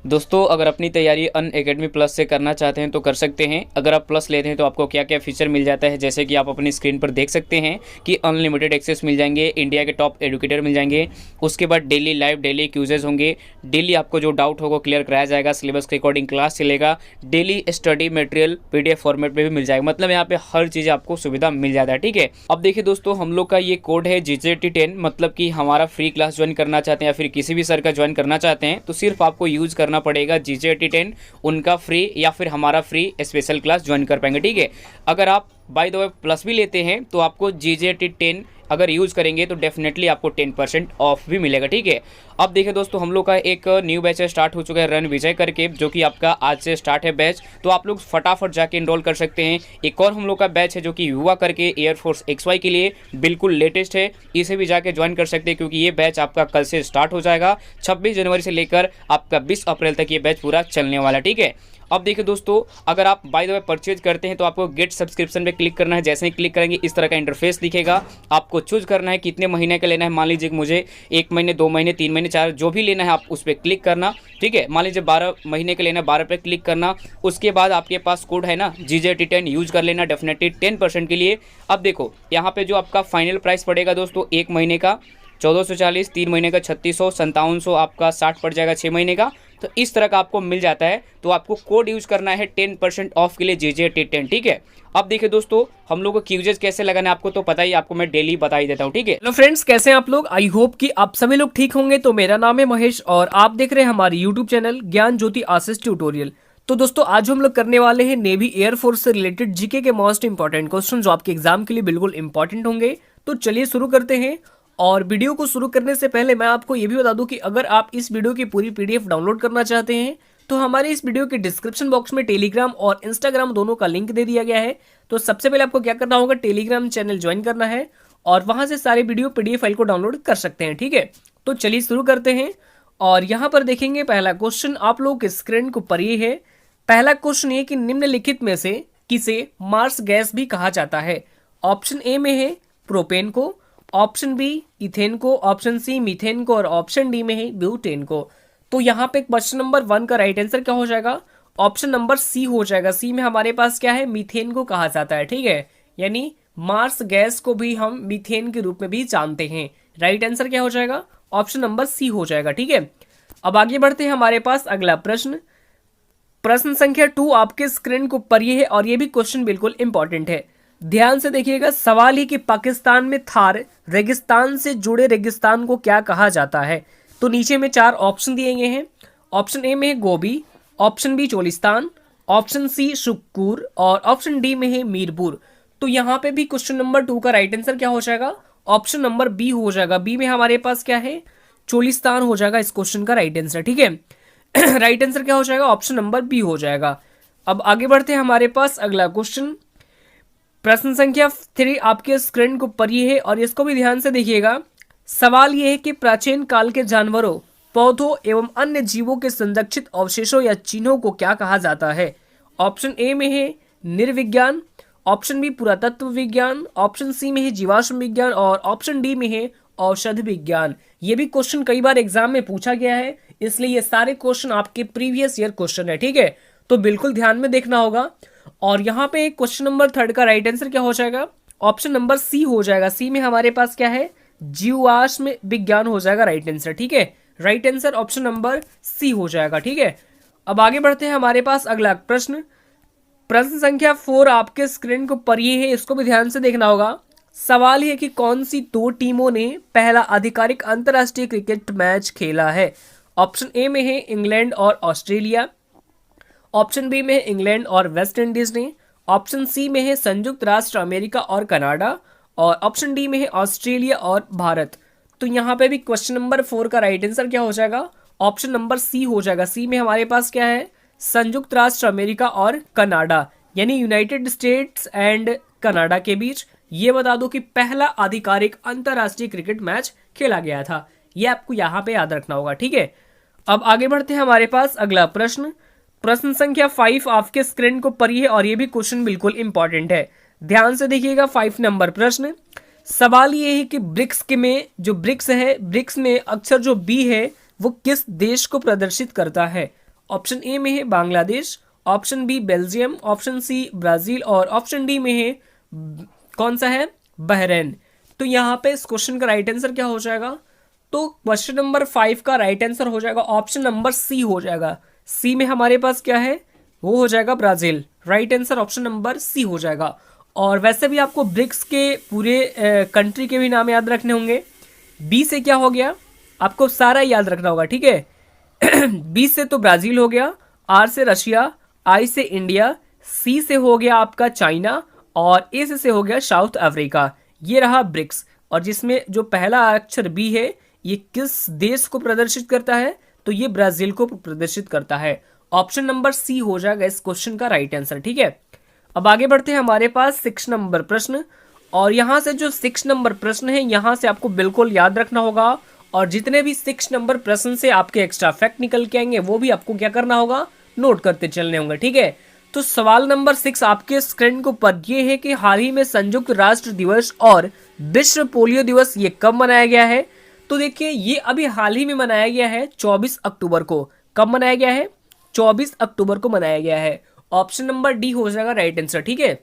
दोस्तों अगर अपनी तैयारी अनअकैडमी प्लस से करना चाहते हैं तो कर सकते हैं। अगर आप प्लस लेते हैं तो आपको क्या क्या फीचर मिल जाता है, जैसे कि आप अपनी स्क्रीन पर देख सकते हैं कि अनलिमिटेड एक्सेस मिल जाएंगे, इंडिया के टॉप एडुकेटर मिल जाएंगे, उसके बाद डेली लाइव डेली क्यूजेज होंगे, डेली आपको जो डाउट होगा क्लियर कराया जाएगा, सिलेबस के अकॉर्डिंग क्लास चलेगा, daily study material PDF format में भी मिल जाएगा। मतलब यहाँ पे हर चीज़ आपको सुविधा मिल जाता है। ठीक है, अब देखिए दोस्तों, हम लोग का ये कोड है GJT10, मतलब कि हमारा फ्री क्लास ज्वाइन करना चाहते हैं या फिर किसी भी सर का ज्वाइन करना चाहते हैं तो सिर्फ आपको यूज करना पड़ेगा GJT10, उनका फ्री या फिर हमारा फ्री स्पेशल क्लास ज्वाइन कर पाएंगे। ठीक है, अगर आप बाय द वे प्लस भी लेते हैं तो आपको GJT10 अगर यूज करेंगे तो डेफिनेटली आपको 10% ऑफ भी मिलेगा। ठीक है, अब देखिए दोस्तों, हम लोग का एक न्यू बैच स्टार्ट हो चुका है रन विजय करके, जो कि आपका आज से स्टार्ट है बैच, तो आप लोग फटाफट जाके इनरोल कर सकते हैं। एक और हम लोग का बैच है जो कि युवा करके एयरफोर्स XY के लिए बिल्कुल लेटेस्ट है, इसे भी जाके ज्वाइन कर सकते हैं क्योंकि ये बैच आपका कल से स्टार्ट हो जाएगा। 26 जनवरी से लेकर आपका 20 अप्रैल तक ये बैच पूरा चलने वाला है। ठीक है, अब देखिए दोस्तों, अगर आप बाय द वे परचेज करते हैं तो आपको गेट सब्सक्रिप्शन पे क्लिक करना है। जैसे ही क्लिक करेंगे इस तरह का इंटरफेस दिखेगा, आपको चूज करना है कितने महीने का लेना है। मान लीजिए मुझे 1 महीने 2 महीने 3 महीने 4 जो भी लेना है आप उस पर क्लिक करना। ठीक है, मान लीजिए 12 महीने का लेना है, 12 पे क्लिक करना। उसके बाद आपके पास कोड है ना GJT10, यूज कर लेना डेफिनेटली 10% के लिए। अब देखो यहाँ पे जो आपका फाइनल प्राइस पड़ेगा दोस्तों, 1 महीने का 1440, 3 महीने का 3600, 5700, आपका 60 पड़ जाएगा 6 महीने का। तो इस तरह का आपको मिल जाता है, तो आपको कोड यूज करना है 10% ऑफ के लिए GJT10। ठीक है, अब देखिए दोस्तों, हम लोग को क्यूजेस कैसे लगाना है आपको तो पता ही, आपको मैं डेली बता ही देता हूँ। ठीक है, हेलो फ्रेंड्स, कैसे हैं आप लोग। आई होप कि आप सभी लोग ठीक होंगे। तो मेरा नाम है महेश और आप देख रहे हैं हमारे यूट्यूब चैनल ज्ञान ज्योति आशीष ट्यूटोरियल। तो दोस्तों आज हम लोग करने वाले हैं नेवी एयरफोर्स से रिलेटेड जीके के मोस्ट इंपॉर्टेंट क्वेश्चन जो आपके एग्जाम के लिए बिल्कुल इंपॉर्टेंट होंगे। तो चलिए शुरू करते हैं। और वीडियो को शुरू करने से पहले मैं आपको ये भी बता दूं कि अगर आप इस वीडियो की पूरी PDF डाउनलोड करना चाहते हैं तो हमारे इस वीडियो के डिस्क्रिप्शन बॉक्स में टेलीग्राम और इंस्टाग्राम दोनों का लिंक दे दिया गया है। तो सबसे पहले आपको क्या करना होगा, टेलीग्राम चैनल ज्वाइन करना है और वहां से सारे वीडियो PDF फाइल को डाउनलोड कर सकते हैं। ठीक है, तो चलिए शुरू करते हैं। और यहाँ पर देखेंगे पहला क्वेश्चन आप लोग के स्क्रीन के ऊपर ये है। पहला क्वेश्चन ये कि निम्नलिखित में से किसे मार्स गैस भी कहा जाता है। ऑप्शन ए में है प्रोपेन को, ऑप्शन बी इथेन को, ऑप्शन सी मीथेन को और ऑप्शन डी में है ब्यूटेन को। तो यहाँ पे क्वेश्चन नंबर 1 का राइट आंसर क्या हो जाएगा, ऑप्शन नंबर सी हो जाएगा। सी में हमारे पास क्या है, मीथेन को कहा जाता है। ठीक है, यानी मार्स गैस को भी हम मीथेन के रूप में भी जानते हैं। राइट आंसर क्या हो जाएगा, ऑप्शन नंबर सी हो जाएगा। ठीक है, अब आगे बढ़ते हैं। हमारे पास अगला प्रश्न, प्रश्न संख्या 2 आपके स्क्रीन को ऊपर ये है और ये भी क्वेश्चन बिल्कुल इंपॉर्टेंट है। ध्यान से देखिएगा। सवाल ही कि पाकिस्तान में थार रेगिस्तान से जुड़े रेगिस्तान को क्या कहा जाता है। तो नीचे में 4 ऑप्शन दिए गए हैं। ऑप्शन ए में है Gobi, option B Cholistan, option C Sukkur और ऑप्शन डी में है मीरपुर। तो यहाँ पे भी क्वेश्चन नंबर 2 का राइट आंसर क्या हो जाएगा, ऑप्शन नंबर बी हो जाएगा। बी में हमारे पास क्या है, चोलिस्तान हो जाएगा इस क्वेश्चन का राइट आंसर। ठीक है, राइट आंसर क्या हो जाएगा, ऑप्शन नंबर बी हो जाएगा। अब आगे बढ़ते हैं। हमारे पास अगला क्वेश्चन, प्रश्न संख्या 3 आपके स्क्रीन को ऊपर ये है और इसको भी ध्यान से देखिएगा। सवाल ये है कि प्राचीन काल के जानवरों, पौधों एवं अन्य जीवों के संरक्षित अवशेषों या चिन्हों को क्या कहा जाता है। ऑप्शन ए में है निर्विज्ञान, ऑप्शन बी पुरातत्व विज्ञान, ऑप्शन सी में है जीवाश्म विज्ञान और ऑप्शन डी में है औषधि विज्ञान। ये भी क्वेश्चन कई बार एग्जाम में पूछा गया है, इसलिए ये सारे क्वेश्चन आपके प्रीवियस ईयर क्वेश्चन है। ठीक है, तो बिल्कुल ध्यान में देखना होगा। और यहाँ पे क्वेश्चन नंबर 3 का राइट आंसर क्या हो जाएगा, ऑप्शन नंबर सी हो जाएगा। सी में हमारे पास क्या है, जीवाश्म विज्ञान हो जाएगा राइट आंसर। ठीक है, right answer option number C हो जाएगा। ठीक है, अब आगे बढ़ते हैं। हमारे पास अगला प्रश्न, प्रश्न संख्या 4 आपके स्क्रीन को ऊपर ये है, इसको भी ध्यान से देखना होगा। सवाल है कि कौन सी 2 टीमों ने पहला आधिकारिक अंतरराष्ट्रीय क्रिकेट मैच खेला है। ऑप्शन ए में है इंग्लैंड और ऑस्ट्रेलिया, ऑप्शन बी में है इंग्लैंड और वेस्ट इंडीज ने, ऑप्शन सी में है संयुक्त राष्ट्र अमेरिका और कनाडा और ऑप्शन डी में है ऑस्ट्रेलिया और भारत। तो यहाँ पे भी क्वेश्चन नंबर 4 का राइट आंसर क्या हो जाएगा, ऑप्शन नंबर सी हो जाएगा। सी में हमारे पास क्या है, संयुक्त राष्ट्र अमेरिका और कनाडा, यानी यूनाइटेड स्टेट्स एंड कनाडा के बीच ये बता दो कि पहला आधिकारिक अंतरराष्ट्रीय क्रिकेट मैच खेला गया था। ये आपको यहाँ पे याद रखना होगा। ठीक है, अब आगे बढ़ते हैं। हमारे पास अगला प्रश्न, प्रश्न संख्या 5 आपके स्क्रीन को ऊपर है और ये भी क्वेश्चन बिल्कुल इंपॉर्टेंट है। ध्यान से देखिएगा। 5 नंबर प्रश्न, सवाल ये है कि ब्रिक्स के में जो ब्रिक्स है, ब्रिक्स में अक्षर जो बी है वो किस देश को प्रदर्शित करता है। ऑप्शन ए में है Bangladesh, option B Belgium, option C Brazil और ऑप्शन डी में है कौन सा है, बहरीन। तो यहाँ पे इस क्वेश्चन का राइट आंसर क्या हो जाएगा, तो क्वेश्चन नंबर 5 का राइट आंसर हो जाएगा ऑप्शन नंबर सी हो जाएगा। सी में हमारे पास क्या है, वो हो जाएगा Brazil. Right answer option number C हो जाएगा। और वैसे भी आपको ब्रिक्स के पूरे कंट्री के भी नाम याद रखने होंगे। बी से क्या हो गया, आपको सारा याद रखना होगा, ठीक है। बी से तो ब्राजील हो गया, आर से रशिया, आई से इंडिया, सी से हो गया आपका चाइना और ए से हो गया साउथ अफ्रीका। ये रहा ब्रिक्स। और जिसमें जो पहला अक्षर बी है ये किस देश को प्रदर्शित करता है, तो ये ब्राजील को प्रदर्शित करता है। ऑप्शन नंबर सी हो जाएगा इस क्वेश्चन का राइट आंसर, ठीक है। अब आगे बढ़ते हैं हमारे पास 6 नंबर प्रश्न। और यहाँ से जो 6 नंबर प्रश्न है यहाँ से आपको बिल्कुल याद रखना होगा। और जितने भी 6 नंबर प्रश्न से आपके एक्स्ट्रा फैक्ट निकल के आएंगे वो भी आपको क्या करना होगा, नोट करते चलने होंगे, ठीक है। तो सवाल नंबर 6 आपके स्क्रीन के ऊपर ये है कि हाल ही में संयुक्त राष्ट्र दिवस और विश्व पोलियो दिवस ये कब मनाया गया है। तो देखिए ये अभी हाल ही में मनाया गया है 24 अक्टूबर को। कब मनाया गया है, 24 अक्टूबर को मनाया गया है। ऑप्शन नंबर डी हो जाएगा राइट आंसर, ठीक है।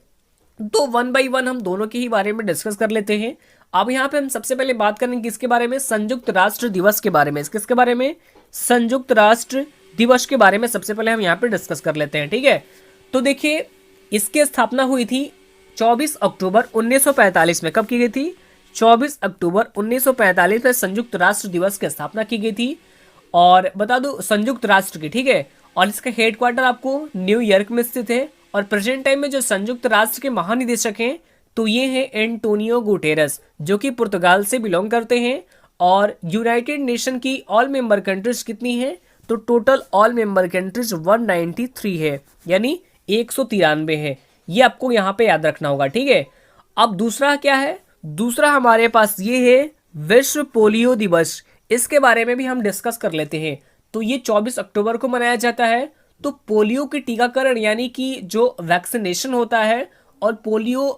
तो 1 बाई 1 हम दोनों के ही बारे में डिस्कस कर लेते हैं। अब यहाँ पे हम सबसे पहले बात करेंगे किसके बारे में, संयुक्त राष्ट्र दिवस के बारे में। किसके बारे में, संयुक्त राष्ट्र दिवस के बारे में सबसे पहले हम यहाँ पे डिस्कस कर लेते हैं, ठीक है। तो देखिए इसकी स्थापना हुई थी 24 अक्टूबर 1945 में। कब की गई थी, 24 अक्टूबर 1945 में संयुक्त राष्ट्र दिवस की स्थापना की गई थी। और बता दो संयुक्त राष्ट्र की, ठीक है। और इसका हेडक्वार्टर आपको न्यूयॉर्क में स्थित है। और प्रेजेंट टाइम में जो संयुक्त राष्ट्र के महानिदेशक हैं तो ये हैं एंटोनियो गुटेरस, जो कि पुर्तगाल से बिलोंग करते हैं। और यूनाइटेड नेशन की ऑल मेंबर कंट्रीज कितनी है, तो टोटल ऑल मेंबर कंट्रीज 193 है, यानी 193 है। ये आपको यहाँ पे याद रखना होगा, ठीक है। अब दूसरा क्या है, दूसरा हमारे पास ये है विश्व पोलियो दिवस। इसके बारे में भी हम डिस्कस कर लेते हैं। तो ये 24 अक्टूबर को मनाया जाता है। तो पोलियो के टीकाकरण यानी कि जो वैक्सीनेशन होता है और पोलियो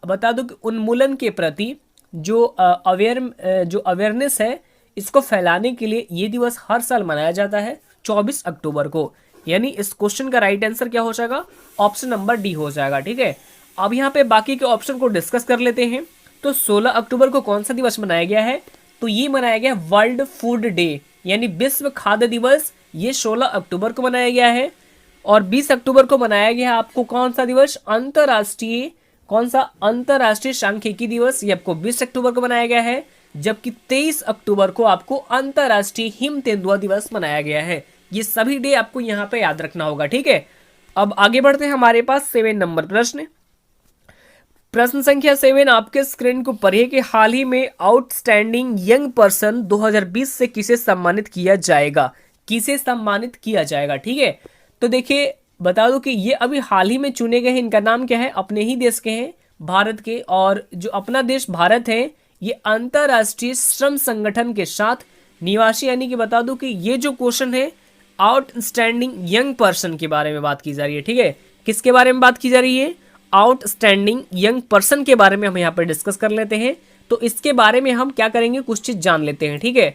बता दो कि उन्मूलन के प्रति जो अवेयरनेस है इसको फैलाने के लिए ये दिवस हर साल मनाया जाता है 24 अक्टूबर को। यानी इस क्वेश्चन का राइट आंसर क्या हो जाएगा, ऑप्शन नंबर डी हो जाएगा, ठीक है। अब यहाँ पे बाकी के ऑप्शन को डिस्कस कर लेते हैं। तो 16 अक्टूबर को कौन सा दिवस मनाया गया है, तो ये मनाया गया वर्ल्ड फूड डे, यानी विश्व खाद्य दिवस। ये 16 अक्टूबर को मनाया गया है। और 20 अक्टूबर को मनाया गया है आपको कौन सा दिवस, अंतरराष्ट्रीय, कौन सा, अंतरराष्ट्रीय सांख्यिकी दिवस। ये आपको 20 अक्टूबर को मनाया गया है। जबकि 23 अक्टूबर को आपको अंतरराष्ट्रीय हिम तेंदुआ दिवस मनाया गया है। ये सभी डे आपको यहाँ पे याद रखना होगा, ठीक है। अब आगे बढ़ते हैं हमारे पास 7 नंबर प्रश्न। प्रश्न संख्या 7 आपके स्क्रीन के ऊपर है कि हाल ही में आउटस्टैंडिंग यंग पर्सन 2020 से किसे सम्मानित किया जाएगा, किसे सम्मानित किया जाएगा, ठीक है। तो देखिए बता दो कि ये अभी हाल ही में चुने गए हैं। इनका नाम क्या है, अपने ही देश के हैं, भारत के। और जो अपना देश भारत है ये अंतरराष्ट्रीय श्रम संगठन के साथ निवासी, यानी कि बता दो कि ये जो क्वेश्चन है आउटस्टैंडिंग यंग पर्सन के बारे में बात की जा रही है, ठीक है। किसके बारे में बात की जा रही है, आउटस्टैंडिंग यंग पर्सन के बारे में हम यहाँ पर डिस्कस कर लेते हैं। तो इसके बारे में हम क्या करेंगे, कुछ चीज जान लेते हैं, ठीक है।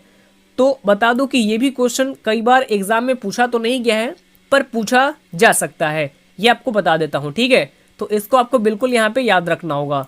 तो बता दो कि ये भी क्वेश्चन कई बार एग्जाम में पूछा तो नहीं गया है पर पूछा जा सकता है, ये आपको बता देता हूं, ठीक है। तो इसको आपको बिल्कुल यहाँ पे याद रखना होगा।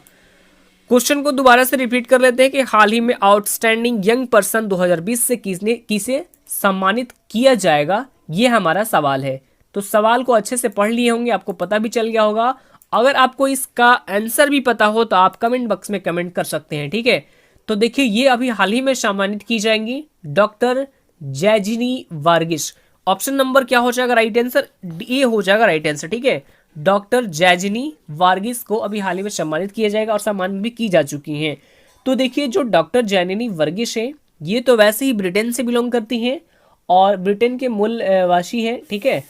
क्वेश्चन को दोबारा से रिपीट कर लेते हैं कि हाल ही में आउटस्टैंडिंग यंग पर्सन 2020 से किसे सम्मानित किया जाएगा, ये हमारा सवाल है। तो सवाल को अच्छे से पढ़ लिए होंगे, आपको पता भी चल गया होगा। अगर आपको इसका आंसर भी पता हो तो आप कमेंट बॉक्स में कमेंट कर सकते हैं, ठीक है। तो देखिए ये अभी हाल ही में सम्मानित की जाएंगी डॉक्टर जैजिनी वार्गिस। ऑप्शन नंबर क्या हो जाएगा राइट आंसर, ए हो जाएगा राइट आंसर, ठीक है। डॉक्टर जैजिनी वार्गिस को अभी हाल ही में सम्मानित किया जाएगा और सम्मानित भी की जा चुकी हैं। तो देखिए जो डॉक्टर जैजिनी वार्गिस है ये तो वैसे ही ब्रिटेन से बिलोंग करती हैं और ब्रिटेन के मूल वासी है, ठीक है।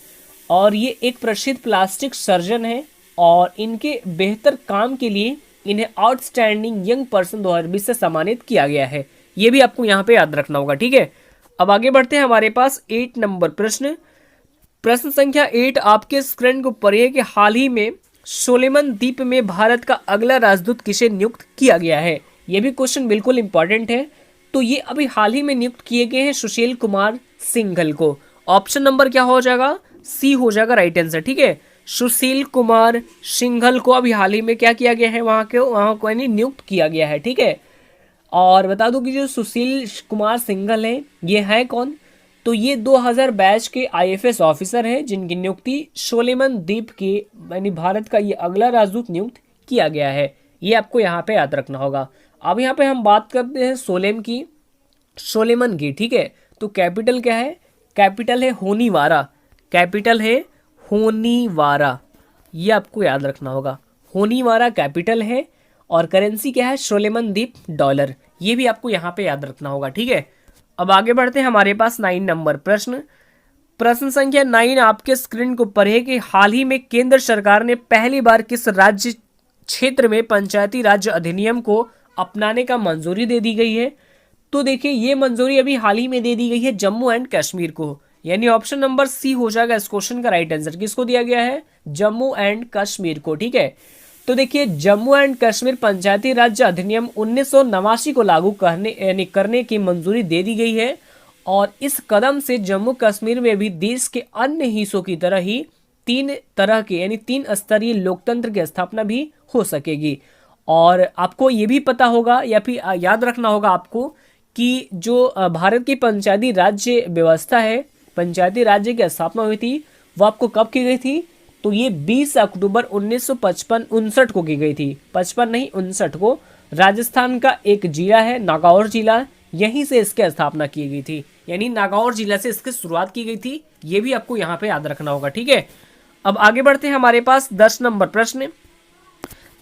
और ये एक प्रसिद्ध प्लास्टिक सर्जन है और इनके बेहतर काम के लिए इन्हें आउटस्टैंडिंग यंग पर्सन 2020 से सम्मानित किया गया है। ये भी आपको यहाँ पे याद रखना होगा, ठीक है। अब आगे बढ़ते हैं हमारे पास 8 नंबर प्रश्न। प्रश्न संख्या 8 आपके स्क्रीन को ऊपर है कि हाल ही में सोलेमन द्वीप में भारत का अगला राजदूत किसे नियुक्त किया गया है। ये भी क्वेश्चन बिल्कुल इंपॉर्टेंट है। तो ये अभी हाल ही में नियुक्त किए गए हैं सुशील कुमार सिंघल को। ऑप्शन नंबर क्या हो जाएगा, सी हो जाएगा राइट आंसर। ठीक है, सुशील कुमार सिंघल को अभी हाल ही में क्या किया गया है, वहाँ को यानी नियुक्त किया गया है। ठीक है, और बता दूं कि जो सुशील कुमार सिंघल हैं ये हैं कौन, तो ये 2000 बैच के आईएफएस ऑफिसर हैं जिनकी नियुक्ति सोलेमन द्वीप के यानी भारत का ये अगला राजदूत नियुक्त किया गया है। ये आपको यहाँ पे याद रखना होगा। अब यहाँ पे हम बात करते हैं सोलेमन की। ठीक है, तो कैपिटल क्या है, कैपिटल है होनीवारा, कैपिटल है होनीवारा, ये आपको याद रखना होगा। होनीवारा कैपिटल है और करेंसी क्या है, सोलेमन द्वीप डॉलर, ये भी आपको यहाँ पे याद रखना होगा। ठीक है, अब आगे बढ़ते हैं हमारे पास 9 नंबर प्रश्न संख्या 9 आपके स्क्रीन को पर है कि हाल ही में केंद्र सरकार ने पहली बार किस राज्य क्षेत्र में पंचायती राज अधिनियम को अपनाने का मंजूरी दे दी गई है। तो देखिए ये मंजूरी अभी हाल ही में दे दी गई है जम्मू एंड कश्मीर को, यानी ऑप्शन नंबर सी हो जाएगा इस क्वेश्चन का राइट आंसर। किसको दिया गया है, जम्मू एंड कश्मीर को। ठीक है, तो देखिए जम्मू एंड कश्मीर पंचायती राज्य अधिनियम 1989 को लागू करने की मंजूरी दे दी गई है और इस कदम से जम्मू कश्मीर में भी देश के अन्य हिस्सों की तरह ही 3 स्तरीय लोकतंत्र की स्थापना भी हो सकेगी। और आपको ये भी पता होगा या फिर याद रखना होगा आपको कि जो भारत की पंचायती राज्य व्यवस्था है, पंचायती राज्य की स्थापना हुई थी वो आपको कब की गई थी, तो ये 20 अक्टूबर 1959 को की गई थी। 55 नहीं 59 को। राजस्थान का एक जिला है नागौर जिला, यहीं से इसकी स्थापना की गई थी, यानी नागौर जिला से इसकी शुरुआत की गई थी। ये भी आपको यहाँ पे याद रखना होगा। ठीक है, अब आगे बढ़ते हैं हमारे पास 10 नंबर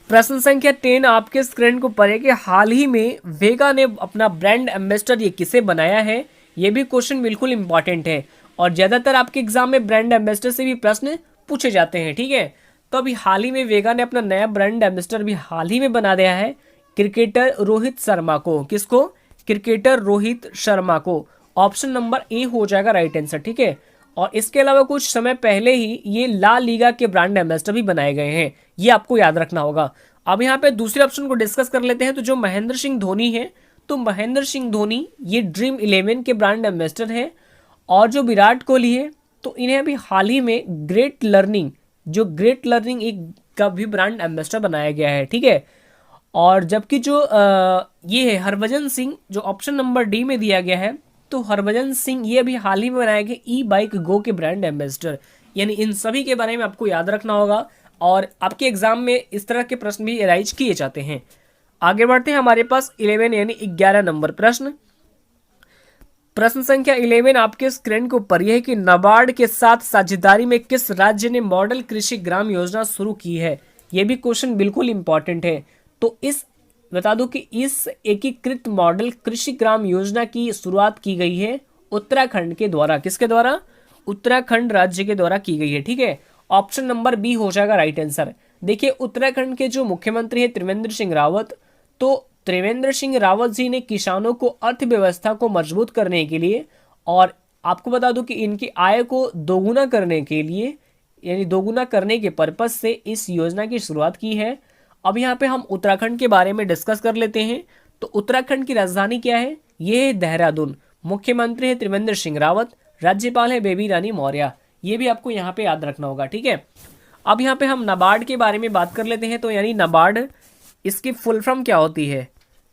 प्रश्न संख्या 10 आपके स्क्रीन को पर है कि हाल ही में वेगा ने अपना ब्रांड एम्बेसडर ये किसे बनाया है। ये भी क्वेश्चन बिल्कुल इंपॉर्टेंट है और ज्यादातर आपके एग्जाम में ब्रांड एम्बेसडर से भी प्रश्न पूछे जाते हैं। ठीक है, तो अभी हाल ही में वेगा ने अपना नया ब्रांड एम्बेसडर भी हाल ही में बना दिया है क्रिकेटर रोहित शर्मा को। किसको, क्रिकेटर रोहित शर्मा को। ऑप्शन नंबर ए हो जाएगा राइट आंसर। ठीक है, और इसके अलावा कुछ समय पहले ही ये ला लीगा के ब्रांड एम्बेसडर भी बनाए गए हैं, ये आपको याद रखना होगा। अब यहाँ पे दूसरे ऑप्शन को डिस्कस कर लेते हैं। तो जो महेंद्र सिंह धोनी है, तो महेंद्र सिंह धोनी ये ड्रीम 11 के ब्रांड एम्बेसडर हैं और जो विराट कोहली है तो इन्हें अभी हाल ही में ग्रेट लर्निंग एक का भी ब्रांड एम्बेसडर बनाया गया है। ठीक है, और जबकि जो ये है हरभजन सिंह जो ऑप्शन नंबर डी में दिया गया है, तो हरभजन सिंह ये अभी हाल ही में बनाए गए ई बाइक गो के ब्रांड एम्बेसडर। यानी इन सभी के बारे में आपको याद रखना होगा और आपके एग्जाम में इस तरह के प्रश्न भी अराइज किए जाते हैं। आगे बढ़ते हैं हमारे पास 11 यानी 11 नंबर प्रश्न संख्या 11 आपके स्क्रीन के ऊपर यह है कि नाबार्ड के साथ साझेदारी में किस राज्य ने मॉडल कृषि ग्राम योजना शुरू की है। यह भी क्वेश्चन बिल्कुल इंपॉर्टेंट है। तो बता दूं कि इस एकीकृत मॉडल कृषि ग्राम योजना की शुरुआत की गई है उत्तराखंड के द्वारा। किसके द्वारा, उत्तराखंड राज्य के द्वारा की गई है। ठीक है, ऑप्शन नंबर बी हो जाएगा राइट आंसर। देखिए उत्तराखंड के जो मुख्यमंत्री है त्रिवेंद्र सिंह रावत, तो त्रिवेंद्र सिंह रावत जी ने किसानों को अर्थव्यवस्था को मजबूत करने के लिए और आपको बता दूं कि इनकी आय को दोगुना करने के लिए यानी दोगुना करने के पर्पज से इस योजना की शुरुआत की है। अब यहाँ पे हम उत्तराखंड के बारे में डिस्कस कर लेते हैं। तो उत्तराखंड की राजधानी क्या है, ये है देहरादून। मुख्यमंत्री है त्रिवेंद्र सिंह रावत, राज्यपाल है बेबी रानी मौर्य। ये भी आपको यहाँ पे याद रखना होगा। ठीक है, अब यहाँ पे हम नाबार्ड के बारे में बात कर लेते हैं। तो यानी नाबार्ड इसकी फुल फॉर्म क्या होती है,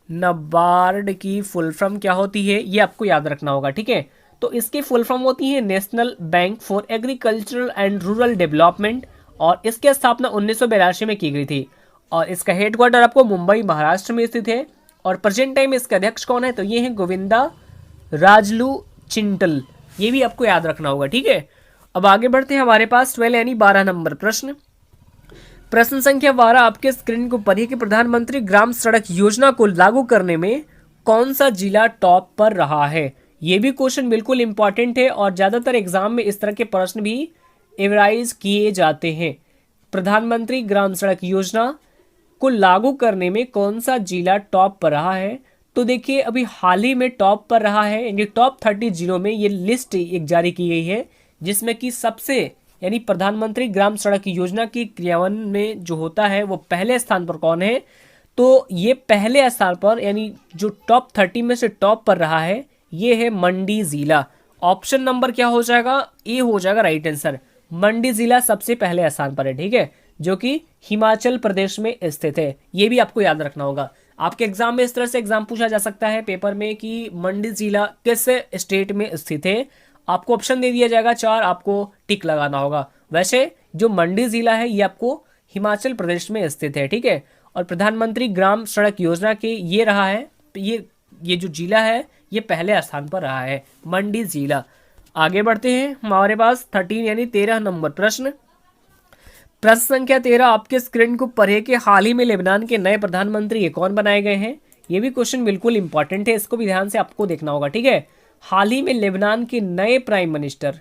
नाबार्ड की फुल फॉर्म क्या होती है ये आपको याद रखना होगा। ठीक है, तो इसकी फुल फॉर्म होती है national bank for agricultural and rural development और इसकी स्थापना 1982 में की गई थी और इसका हेडक्वार्टर आपको मुंबई महाराष्ट्र में स्थित है। और प्रेजेंट टाइम इसके अध्यक्ष कौन है, तो ये है गोविंदा राजलू चिंटल। ये भी आपको याद रखना होगा। ठीक है, अब आगे बढ़ते हैं हमारे पास 12 यानी 12 नंबर प्रश्न संख्या 12 आपके स्क्रीन को पढ़िए कि प्रधानमंत्री ग्राम सड़क योजना को लागू करने में कौन सा जिला टॉप पर रहा है। ये भी क्वेश्चन बिल्कुल इंपॉर्टेंट है और ज्यादातर एग्जाम में इस तरह के प्रश्न भी एवराइज किए जाते हैं। प्रधानमंत्री ग्राम सड़क योजना को लागू करने में कौन सा जिला टॉप पर रहा है। तो देखिए अभी हाल ही में टॉप पर रहा है, यानी टॉप 30 जिलों में ये लिस्ट एक जारी की गई है जिसमें कि सबसे यानी प्रधानमंत्री ग्राम सड़क योजना की क्रियान्वयन में जो होता है वो पहले स्थान पर कौन है, तो ये पहले स्थान पर यानी जो टॉप 30 में से टॉप पर रहा है ये है मंडी जिला। ऑप्शन नंबर क्या हो जाएगा, ए हो जाएगा राइट आंसर। मंडी जिला सबसे पहले स्थान पर है, ठीक है, जो कि हिमाचल प्रदेश में स्थित है। ये भी आपको याद रखना होगा। आपके एग्जाम में इस तरह से एग्जाम पूछा जा सकता है पेपर में कि मंडी जिला किस स्टेट में स्थित है। आपको ऑप्शन दे दिया जाएगा 4, आपको टिक लगाना होगा। वैसे जो मंडी जिला है ये आपको हिमाचल प्रदेश में स्थित है, ठीक है। और प्रधानमंत्री ग्राम सड़क योजना के ये रहा है, ये जो जिला है ये पहले स्थान पर रहा है, मंडी जिला। आगे बढ़ते हैं, हमारे पास 13 यानी 13 नंबर प्रश्न संख्या 13 आपके स्क्रीन को पढ़े कि हाल ही में लेबनान के नए प्रधानमंत्री ये कौन बनाए गए हैं। ये भी क्वेश्चन बिल्कुल इंपॉर्टेंट है, इसको भी ध्यान से आपको देखना होगा, ठीक है। हाल ही में लेबनान के नए प्राइम मिनिस्टर,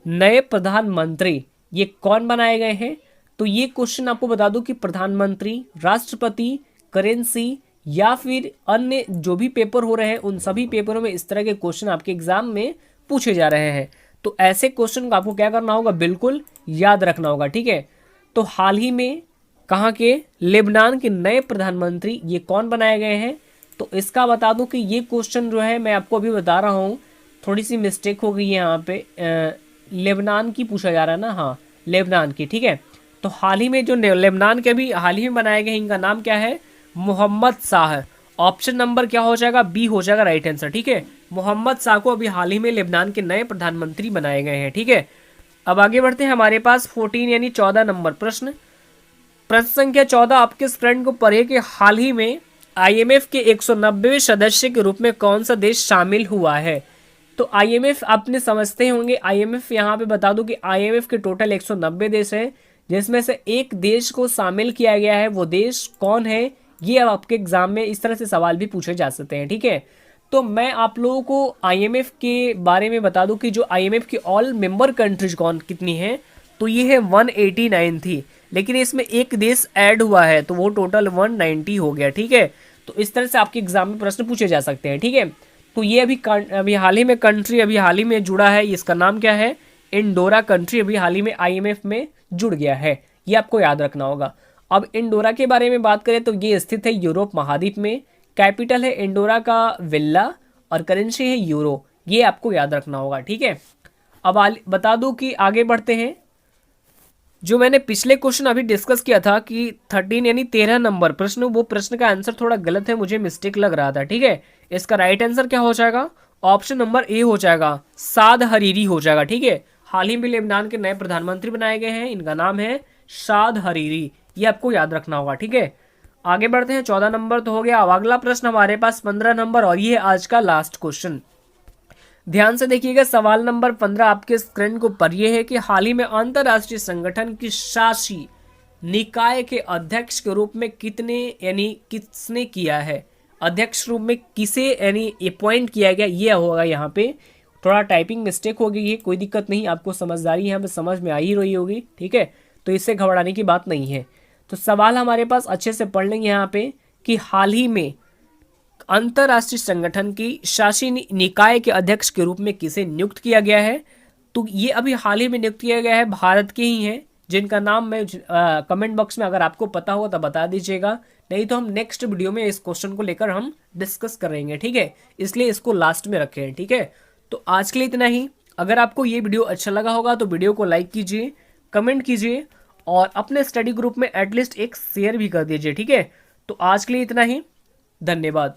नए प्रधानमंत्री ये कौन बनाए गए हैं। तो ये क्वेश्चन आपको बता दूं कि प्रधानमंत्री, राष्ट्रपति, करेंसी या फिर अन्य जो भी पेपर हो रहे हैं उन सभी पेपरों में इस तरह के क्वेश्चन आपके एग्जाम में पूछे जा रहे हैं। तो ऐसे क्वेश्चन को आपको क्या करना होगा, बिल्कुल याद रखना होगा, ठीक है। तो हाल ही में कहाँ के लेबनान के नए प्रधानमंत्री ये कौन बनाए गए हैं। तो इसका बता दूं कि ये क्वेश्चन जो है मैं आपको अभी बता रहा हूँ, थोड़ी सी मिस्टेक हो गई है यहाँ पे, लेबनान की पूछा जा रहा है ना, हाँ लेबनान की, ठीक है। तो हाल ही में जो लेबनान के भी हाल ही में बनाए गए हैं इनका नाम क्या है, मोहम्मद शाह। ऑप्शन नंबर क्या हो जाएगा, बी हो जाएगा राइट आंसर, ठीक है। मोहम्मद शाह को अभी हाल ही में लेबनान के नए प्रधानमंत्री बनाए गए हैं, ठीक है। अब आगे बढ़ते हैं, हमारे पास 14 यानी 14 नंबर प्रश्न संख्या 14 आपके स्क्रीन को पढ़े कि हाल ही में आईएमएफ के 190वें सदस्य के रूप में कौन सा देश शामिल हुआ है। तो आईएमएफ आपने समझते होंगे, आईएमएफ यहाँ पे बता दूं कि आईएमएफ के टोटल 190 देश है, जिसमें से एक देश को शामिल किया गया है। वो देश कौन है, ये अब आपके एग्जाम में इस तरह से सवाल भी पूछे जा सकते हैं, ठीक है। तो मैं आप लोगों को आईएमएफ के बारे में बता दूं कि जो आईएमएफ की ऑल मेंबर कंट्रीज कितनी हैं, तो ये है 189 थी, लेकिन इसमें एक देश ऐड हुआ है तो वो टोटल 190 हो गया, ठीक है। तो इस तरह से आपके एग्जाम में प्रश्न पूछे जा सकते हैं, ठीक है। तो ये अभी हाल ही में कंट्री अभी हाल ही में जुड़ा है, इसका नाम क्या है, इंडोरा कंट्री अभी हाल ही में आईएमएफ में जुड़ गया है, ये आपको याद रखना होगा। अब इंडोरा के बारे में बात करें तो ये स्थित है यूरोप महाद्वीप में, कैपिटल है इंडोरा का विल्ला और करेंसी है यूरो, ये आपको याद रखना होगा, ठीक है। अब बता दूं कि आगे बढ़ते हैं, जो मैंने पिछले क्वेश्चन अभी डिस्कस किया था कि 13 यानी 13 नंबर प्रश्न, वो प्रश्न का आंसर थोड़ा गलत है, मुझे मिस्टेक लग रहा था, ठीक है। इसका राइट आंसर क्या हो जाएगा, ऑप्शन नंबर ए हो जाएगा, साद हरीरी हो जाएगा, ठीक है। हाल ही में लेबनान के नए प्रधानमंत्री बनाए गए हैं, इनका नाम है साद हरीरी, ये आपको याद रखना होगा, ठीक है। आगे बढ़ते हैं, 14 नंबर तो हो गया। अब अगला प्रश्न हमारे पास 15 नंबर और ये है आज का लास्ट क्वेश्चन। ध्यान से देखिएगा, सवाल नंबर 15 आपके स्क्रीन को पर ये है कि हाल ही में अंतरराष्ट्रीय संगठन की शासी निकाय के अध्यक्ष के रूप में किसने किया है, अध्यक्ष रूप में किसे अपॉइंट किया गया, ये होगा। यहाँ पे थोड़ा टाइपिंग मिस्टेक हो गई है, कोई दिक्कत नहीं, आपको समझदारी यहाँ पे समझ में आ ही रही होगी, ठीक है। तो इससे घबराने की बात नहीं है। तो सवाल हमारे पास अच्छे से पढ़ लेंगे यहाँ पे कि हाल ही में अंतरराष्ट्रीय संगठन की शासी निकाय के अध्यक्ष के रूप में किसे नियुक्त किया गया है। तो ये अभी हाल ही में नियुक्त किया गया है, भारत के ही हैं, जिनका नाम मैं कमेंट बॉक्स में अगर आपको पता हो तो बता दीजिएगा, नहीं तो हम नेक्स्ट वीडियो में इस क्वेश्चन को लेकर हम डिस्कस करेंगे, ठीक है। इसलिए इसको लास्ट में रखें, ठीक है। तो आज के लिए इतना ही। अगर आपको ये वीडियो अच्छा लगा होगा तो वीडियो को लाइक कीजिए, कमेंट कीजिए और अपने स्टडी ग्रुप में एटलीस्ट एक शेयर भी कर दीजिए, ठीक है। तो आज के लिए इतना ही, धन्यवाद।